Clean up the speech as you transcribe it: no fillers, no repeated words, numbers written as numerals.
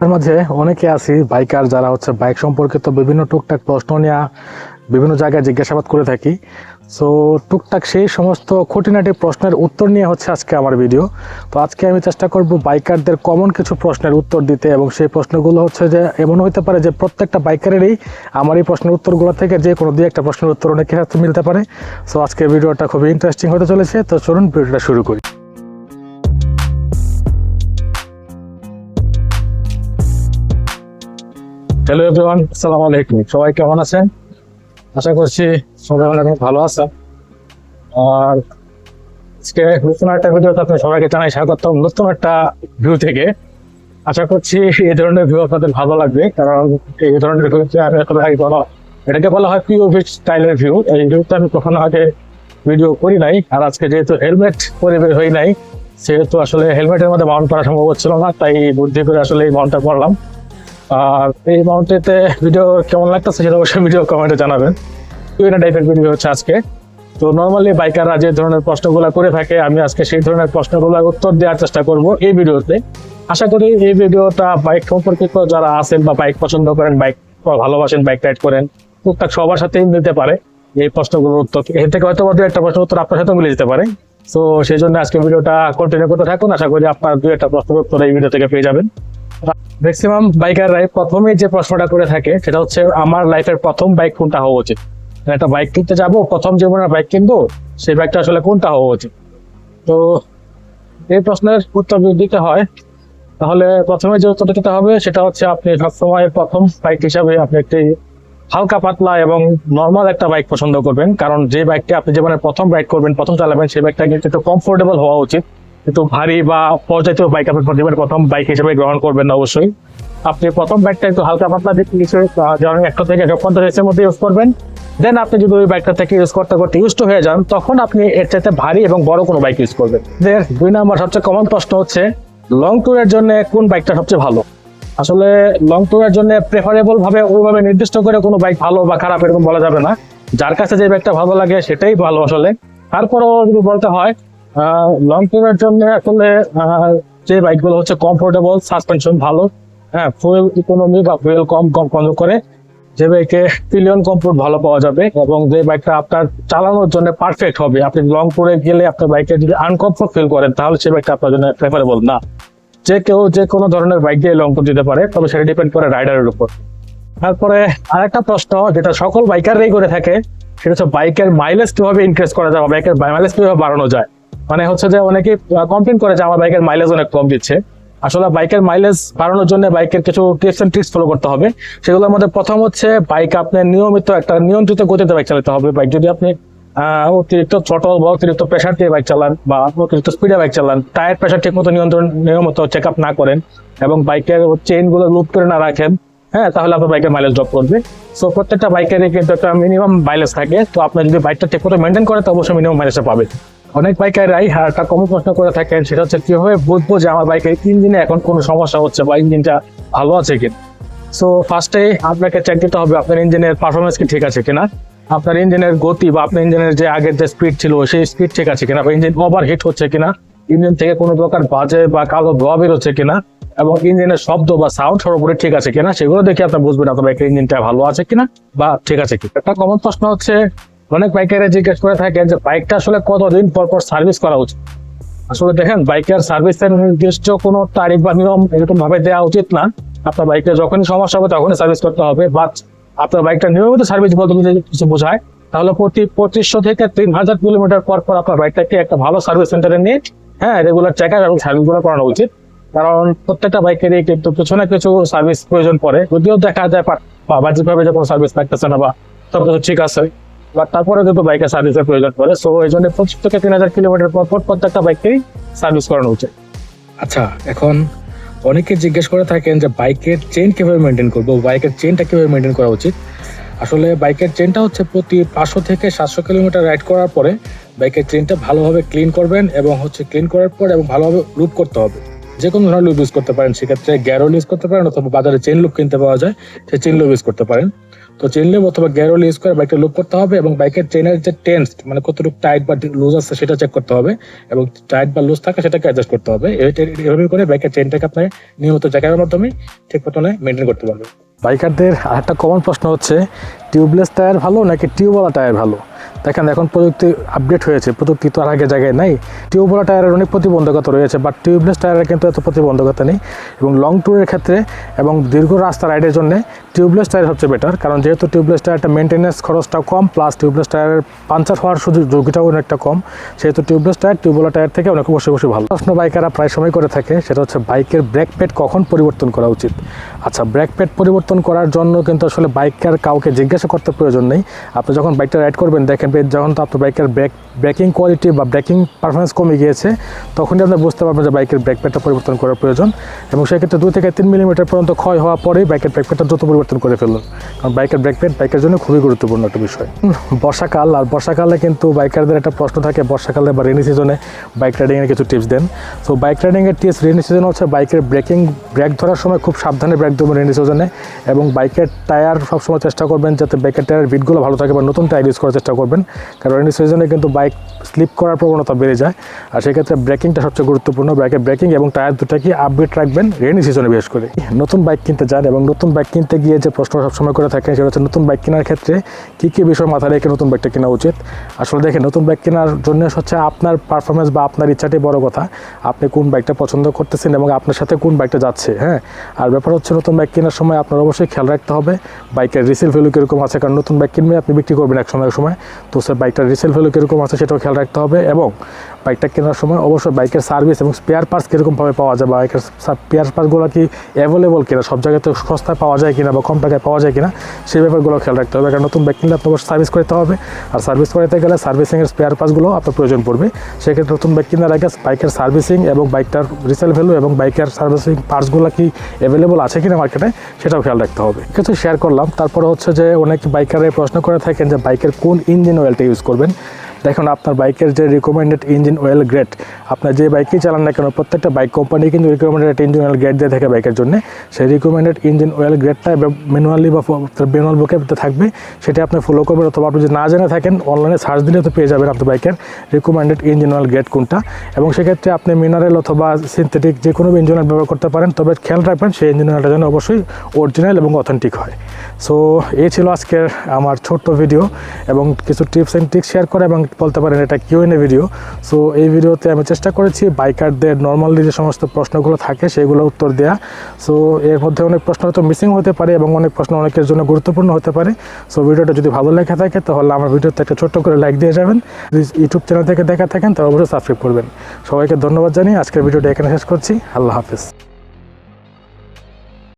এর মাঝে অনেকে আছি বাইকার যারা হচ্ছে বাইক সম্পর্কিত বিভিন্ন টুকটাক প্রশ্ন নিয়ে বিভিন্ন জায়গায় জিজ্ঞাসাবাদ করে থাকি। সো টুকটাক সেই সমস্ত খুঁটিনাটি প্রশ্নের উত্তর নিয়ে হচ্ছে আজকে আমার ভিডিও। তো আজকে আমি চেষ্টা করব বাইকারদের কমন কিছু প্রশ্নের উত্তর দিতে, এবং সেই প্রশ্নগুলো হচ্ছে যে এমন হতে পারে যে প্রত্যেকটা বাইকারেরই আমার এই প্রশ্নের উত্তরগুলো থেকে যে কোনো দুই একটা প্রশ্নের উত্তর অনেকের সাথে মিলতে পারে। সো আজকে ভিডিওটা খুবই ইন্টারেস্টিং হতে চলেছে, তো চলুন ভিডিওটা শুরু করি। হ্যালো এভরিওয়ান, আসসালামু আলাইকুম। সবাই কেমন আছেন? আশা করছি সবাই অনেক ভালো আছেন। আর আজকে নতুন একটা ভিডিওতে আপনার সবাইকে জানাই স্বাগতম, নতুন একটা ভিউ থেকে। আশা করছি এই ধরনের ভিউ আপনাদের ভালো লাগবে, কারণ এই ধরনের ভিউ এটাকে বলা হয় পিওভি স্টাইলের ভিউ। এই ভিউতে আমি কখনো আগে ভিডিও করি নাই, আর আজকে যেহেতু হেলমেট পরে বের হই নাই, সেহেতু আসলে হেলমেটের মধ্যে মাউন্ট করা সম্ভব হচ্ছিল না, তাই বুদ্ধি করে আসলে এই মাউন্টটা করলাম। আর এই মাউন্টেতে ভিডিও কেমন লাগতেছে সেটা অবশ্যই ভিডিও কমেন্টে জানাবেন। কিউএনএ টাইপের ভিডিও হচ্ছে আজকে। তো নর্মালি বাইকাররা যে ধরনের প্রশ্নগুলো করে থাকে, আমি আজকে সেই ধরনের প্রশ্নগুলোর উত্তর দেওয়ার চেষ্টা করব এই ভিডিওতে। আশা করি এই ভিডিওটা বাইক সম্পর্কিত যারা আছেন বা বাইক পছন্দ করেন, বাইক ভালোবাসেন, বাইক রাইড করেন, টুকটাক সবার সাথেই মিলতে পারে এই প্রশ্নগুলোর উত্তর। এর থেকে হয়তো একটা প্রশ্নের উত্তর আপনার সাথেও মিলে যেতে পারে। তো সেই জন্য আজকে ভিডিওটা কন্টিনিউ করতে থাকুন। আশা করি আপনার দুই একটা প্রশ্নের উত্তর এই ভিডিও থেকে পেয়ে যাবেন। ম্যাক্সিমাম বাইকাররাই প্রথমে যে প্রশ্নটা করে থাকে সেটা হচ্ছে, আমার লাইফের প্রথম বাইক কোনটা হওয়া উচিত? একটা বাইক কিনতে যাবো, প্রথম জীবনের বাইক কিনবো, সেই বাইকটা আসলে কোনটা হওয়া উচিত? তো এই প্রশ্নের উত্তর যদি দিতে হয়, তাহলে প্রথমে যে উত্তর দিতে হবে সেটা হচ্ছে, আপনি সবসময় প্রথম বাইক হিসাবে আপনি একটি হালকা পাতলা এবং নর্মাল একটা বাইক পছন্দ করবেন। কারণ যে বাইকটা আপনি জীবনের প্রথম রাইড করবেন, প্রথম চালাবেন, সেই বাইকটা কিন্তু একটু কমফোর্টেবল হওয়া উচিত। কিন্তু ভারী বা পর্যায়িত বাইক আপনি জীবনের প্রথম বাইক হিসেবে গ্রহণ করবেন না। অবশ্যই আপনি প্রথম বাইকটা একটু হালকা পাতলা দিক যেমন 100 থেকে 150 মধ্যে ইউজ করবেন। দেন আপনি যদি ওই বাইকটা থেকে ইউজ করতে করতে ইউজ টু হয়ে যান, তখন আপনি এর চাইতে ভারী এবং বড় কোনো বাইক ইউজ করবেন। দুই নম্বর সবচেয়ে কমন প্রশ্ন হচ্ছে, লং ট্যুরের জন্য কোন বাইকটা সবচেয়ে ভালো? আসলে লং ট্যুরের জন্য প্রেফারেবল ভাবে ওইভাবে নির্দিষ্ট করে কোনো বাইক ভালো বা খারাপ এরকম বলা যাবে না। যার কাছে যে বাইকটা ভালো লাগে সেটাই ভালো আসলে। তারপরেও যদি বলতে হয়, লং ট্যুরের জন্য আসলে যে বাইকগুলো হচ্ছে কমফোর্টেবল, সাসপেনশন ভালো, হ্যাঁ, ফুয়েল ইকোনমি বা ফুয়েল কম কনজিউম করে, যে বাইকে পিলিয়ন কমফোর্ট ভালো পাওয়া যাবে এবং যে বাইকটা আপনার চালানোর জন্য পারফেক্ট হবে। আপনি লং ট্যুরে গেলে আপনার বাইকে যদি আনকমফোর্ট ফিল করেন, তাহলে সেই বাইকটা আপনার জন্য প্রেফারেবল না। যে কেউ যে কোনো ধরনের বাইক দিয়ে লং ট্যুর দিতে পারে, তবে সেটা ডিপেন্ড করে রাইডারের উপর। তারপরে আরেকটা প্রশ্ন যেটা সকল বাইকাররাই করে থাকে, সেটা হচ্ছে বাইকের মাইলেজ কিভাবে ইনক্রিজ করা যায়, বাইকের মাইলেজ কিভাবে বাড়ানো যায়। মানে হচ্ছে যে অনেকে কমপ্লেন করে যে আমার বাইকের মাইলেজ অনেক কম দিচ্ছে। আসলে বাইকের মাইলেজ বাড়ানোর জন্য বাইকের কিছু টিপস এন্ড ট্রিক্স ফলো করতে হবে। সেগুলোর মধ্যে প্রথম হচ্ছে, বাইক আপনার নিয়মিত একটা নিয়ন্ত্রিত গতিতে বাইক চালাতে হবে। বাইক যদি আপনি অতিরিক্ত থ্রটল বা অতিরিক্ত প্রেশার দিয়ে বাইক চালান বা অতিরিক্ত স্পিডে বাইক চালান, টায়ার প্রেশার ঠিক মতো নিয়মিত চেক আপ না করেন এবং বাইকের চেইন গুলো লুপ করে না রাখেন, হ্যাঁ, তাহলে আপনার বাইকের মাইলেজ ড্রপ করবে। সো প্রত্যেকটা বাইকেরই কিন্তু একটা মিনিমাম মাইলেজ থাকে। তো আপনি যদি বাইকটা ঠিক মতো মেনটেন করেন, তো অবশ্যই মিনিমাম মাইলেজটা পাবেন। অনেক বাইকাররাই একটা কমন প্রশ্ন করে থাকেন, সেটা হচ্ছে কিভাবে বুঝবো যে আমার বাইকের ইঞ্জিনে এখন কোনো সমস্যা হচ্ছে বা ইঞ্জিনটা ভালো আছে কিনা। সো ফার্স্টে আপনাকে চেক দিতে হবে আপনার ইঞ্জিনের পারফরমেন্স কি ঠিক আছে কিনা, আপনার ইঞ্জিনের গতি বা আপনার ইঞ্জিনের যে আগের যে স্পিড ছিল সেই স্পিড ঠিক আছে কিনা, বা ইঞ্জিন ওভার হিট হচ্ছে কিনা, ইঞ্জিন থেকে কোনো প্রকার বাজে বা কালো ধোয়া বের হচ্ছে কিনা, এবং ইঞ্জিনের শব্দ বা সাউন্ড সর্বোপরি ঠিক আছে কিনা, সেগুলো দেখে আপনি বুঝবেন আপনার বাইকের ইঞ্জিনটা ভালো আছে কিনা বা ঠিক আছে কিনা। একটা কমন প্রশ্ন হচ্ছে, অনেক বাইকাররা জিজ্ঞেস করে থাকেন যে বাইকটা আসলে কতদিন পর পর সার্ভিস করা উচিত। আসলে দেখেন, বাইকের সার্ভিসের নির্দিষ্ট কোনো তারিখ বা নিয়ম এরকম ভাবে দেওয়া উচিত না। আপনার বাইকে যখনই সমস্যা হবে তখনই সার্ভিস করতে হবে। বাট আপনার বাইকটা নিয়মিত সার্ভিস বলতে যদি কিছু বোঝায়, তাহলে প্রতি 2500 থেকে 3000 কিলোমিটার পর পর আপনার বাইকটাকে একটা ভালো সার্ভিস সেন্টারে নিয়ে, হ্যাঁ, রেগুলার চেক আপ এবং সার্ভিস গুলো করানো উচিত। কারণ প্রত্যেকটা বাইকেরই কিন্তু কিছু না কিছু সার্ভিস প্রয়োজন পড়ে। যদিও দেখা যায় বাহ্যিকভাবে যখন সার্ভিস লাগতেছে না বা সবকিছু ঠিক আছে, বা তারপরে কিন্তু বাইকের সার্ভিসের প্রয়োজন পড়ে। সো এই জন্য 25 থেকে 3000 কিলোমিটার পর পর প্রত্যেকটা বাইকেই সার্ভিস করানো উচিত। আচ্ছা, এখন অনেকে জিজ্ঞেস করে থাকেন যে বাইকের চেইন কিভাবে মেনটেন করবো, বাইকের চেইনটা কিভাবে মেনটেন করা উচিত। আসলে বাইকের চেইনটা হচ্ছে প্রতি 500 থেকে 700 কিলোমিটার রাইড করার পরে বাইকের চেইনটা ভালোভাবে ক্লিন করবেন, এবং হচ্ছে ক্লিন করার পর এবং ভালোভাবে লুপ করতে হবে। যে কোনো ধরনের লুপ ইউজ করতে পারেন, সেক্ষেত্রে গ্যারোল ইউজ করতে পারেন, অথবা বাজারে চেইন লুপ কিনতে পাওয়া যায়, সেই চেইন লুপ ইউজ করতে পারেন। তো চেইন লিভ অথবা গিয়ার অয়েল ইউজ করে বাইকটা লুপ করতে হবে এবং বাইকের চেইনের যে টেন্সড মানে কতটুকু টাইট বা লুজ আছে সেটা চেক করতে হবে এবং টাইট বা লুজ থাকে সেটাকে অ্যাডজাস্ট করতে হবে। এভাবে করে বাইকের চেইনটাকে আপনার নিয়মিত জায়গার মাধ্যমে ঠিক মতনে মেনটেন করতে পারবে। বাইকারদের আরেকটা কমন প্রশ্ন হচ্ছে টিউবলেস টায়ার ভালো নাকি টিউবওয়ালা টায়ার ভালো? দেখেন এখন প্রযুক্তি আপডেট হয়েছে, প্রযুক্তি তো আর আগে জায়গায় নাই। টিউবওয়ালা টায়ারের অনেক প্রতিবন্ধকতা রয়েছে, বাট টিউবলেস টায়ারের কিন্তু এত প্রতিবন্ধকতা নেই এবং লং ট্যুরের ক্ষেত্রে এবং দীর্ঘ রাস্তা রাইডের জন্য টিউবলেস টায়ার হচ্ছে বেটার। কারণ যেহেতু টিউবলেস টায়ারটা মেনটেন্যান্স খরচটাও কম, প্লাস টিউবলেস টায়ারের পাঞ্চার হওয়ার সুযোগ ঝুঁকিটাও অনেকটা কম, সেহেতু টিউবলেস টায়ার টিউবওয়ালা টায়ার থেকে অনেক অবশ্যই ভালো। প্রশ্ন বাইকাররা প্রায় সময় করে থাকে সেটা হচ্ছে বাইকের ব্রেক প্যাড কখন পরিবর্তন করা উচিত। আচ্ছা, ব্রেক প্যাড পরিবর্তন করার জন্য কিন্তু আসলে বাইকার কাউকে জিজ্ঞাসা করতে প্রয়োজন নেই। আপনি যখন বাইকটা রাইড করবেন দেখেন যখন তো আপনার বাইকের ব্রেকিং কোয়ালিটি বা ব্রেকিং পারফরমেন্স কমে গিয়েছে, তখনই আপনি বুঝতে পারবেন যে বাইকের ব্রেক প্যাডটা পরিবর্তন করার প্রয়োজন এবং সেক্ষেত্রে 2 থেকে 3 মিলিমিটার পর্যন্ত ক্ষয় হওয়া পরেই বাইকের ব্রেক প্যাডটা দ্রুত পরিবর্তন করে ফেলুন। কারণ বাইকের ব্রেক প্যাড বাইকের জন্য খুবই গুরুত্বপূর্ণ একটা বিষয়। বর্ষাকাল, আর বর্ষাকালে কিন্তু বাইকারদের একটা প্রশ্ন থাকে বর্ষাকালে বা রেনি সিজনে বাইক রাইডিংয়ের কিছু টিপস দেন। সো বাইক রাইডিংয়ের টিপস রেনি সিজনে হচ্ছে বাইকের ব্রেক ধরার সময় খুব সাবধানে ব্রেক দেবেন রেনি সিজনে এবং বাইকের টায়ার সবসময় চেষ্টা করবেন যাতে বাইকের টায়ারের বিটগুলো ভালো থাকে বা নতুন টায়ার ইউজ করার চেষ্টা করবেন। কারণ রেনি সিজনে কিন্তু বাইক স্লিপ করার প্রবণতা বেড়ে যায়, আর সেক্ষেত্রে ব্রেকিংটা সবচেয়ে গুরুত্বপূর্ণ। বাইকের ব্রেকিং এবং টায়ার দুটাকে আপডেট রাখবেন রেনি সিজনে বিশেষ করে। নতুন বাইক কিনতে যান এবং নতুন বাইক কিনতে গিয়ে যে প্রশ্ন সবসময় করে থাকেন সেটা হচ্ছে নতুন বাইক কেনার ক্ষেত্রে কী কী বিষয় মাথায় রেখে নতুন বাইকটা কেনা উচিত। আসলে দেখেন, নতুন বাইক কেনার জন্য হচ্ছে আপনার পারফরমেন্স বা আপনার ইচ্ছাটাই বড় কথা, আপনি কোন বাইকটা পছন্দ করতেছেন এবং আপনার সাথে কোন বাইকটা যাচ্ছে। হ্যাঁ, আর ব্যাপার হচ্ছে নতুন বাইক কেনার সময় আপনার অবশ্যই খেয়াল রাখতে হবে বাইকের রিসেল ভ্যালু কীরকম আছে। কারণ নতুন বাইক কিনবে আপনি বিক্রি করবেন এক সময় তো সে বাইকটার রিসেল ভ্যালু কীরকম আছে সেটাও খেয়াল রাখতে হবে এবং বাইকটা কেনার সময় অবশ্যই বাইকের সার্ভিস এবং স্পেয়ার পার্টস কীরকমভাবে পাওয়া যায়, বাইকের স্পেয়ার পার্টসগুলো কি অ্যাভেলেবল কিনা, সব জায়গাতে সস্তায় পাওয়া যায় কিনা বা কম টাকায় পাওয়া যায় কিনা, সেই ব্যাপারগুলো খেয়াল রাখতে হবে। কারণ নতুন বাইক কিনলে আপনার অবশ্যই সার্ভিস করতে হবে, আর সার্ভিস করাতে গেলে সার্ভিসিংয়ের স্পেয়ার পার্টসগুলো আপনার প্রয়োজন পড়বে। সেক্ষেত্রে নতুন বাইক কেনার আগে বাইকের সার্ভিসিং এবং বাইকটার রিসেল ভ্যালু এবং বাইকের সার্ভিসিং পার্টসগুলো কি অ্যাভেলেবল আছে কিনা মার্কেটে সেটাও খেয়াল রাখতে হবে। কিছু শেয়ার করলাম। তারপরে হচ্ছে যে অনেক বাইকারে প্রশ্ন করে থাকেন যে বাইকের কোন ইঞ্জিন অয়েলটা ইউজ করবেন। দেখুন, আপনার বাইকের যে রিকমেন্ডেড ইঞ্জিন অয়েল গ্রেড, আপনার যে বাইকই চালান না কেন প্রত্যেকটা বাইক কোম্পানি কিন্তু রিকমেন্ডেড ইঞ্জিন অয়েল গ্রেড দিয়ে থাকে বাইকের জন্য। সেই রিকমেন্ডেড ইঞ্জিন অয়েল গ্রেডটা ম্যানুয়ালি বা ম্যানুয়াল বুকে থাকবে, সেটা আপনি ফলো করবেন। অথবা আপনি যদি না জেনে থাকেন অনলাইনে সার্চ দিলে তো পেয়ে যাবেন আপনার বাইকের রিকমেন্ডেড ইঞ্জিন অয়েল গ্রেড কোনটা। এবং সেক্ষেত্রে আপনি মিনারেল অথবা সিনথেটিক যে কোনো ইঞ্জিন অয়েল ব্যবহার করতে পারেন, তবে খেয়াল রাখবেন সেই ইঞ্জিন অয়েলটা যেন অবশ্যই অরিজিনাল এবং অথেন্টিক হয়। সো এই ছিল আজকের আমার ছোট্ট ভিডিও এবং কিছু টিপস অ্যান্ড ট্রিক্স শেয়ার করে এবং বলতে পারেন এটা কিউএনএ ভিডিও। সো এই ভিডিওতে আমি চেষ্টা করেছি বাইকারদের নর্মালি যে সমস্ত প্রশ্নগুলো থাকে সেগুলো উত্তর দেওয়া। সো এর মধ্যে অনেক প্রশ্ন হয়তো মিসিং হতে পারে এবং অনেক প্রশ্ন অনেকের জন্য গুরুত্বপূর্ণ হতে পারে। সো ভিডিওটা যদি ভালো লেগে থাকে তাহলে আমার ভিডিওতে একটা ছোট্ট করে লাইক দিয়ে যাবেন। যদি ইউটিউব চ্যানেল থেকে দেখা থাকেন তাহলে অবশ্যই সাবস্ক্রাইব করবেন। সবাইকে ধন্যবাদ জানিয়ে আজকের ভিডিওটা এখানে শেষ করছি। আল্লাহ হাফেজ।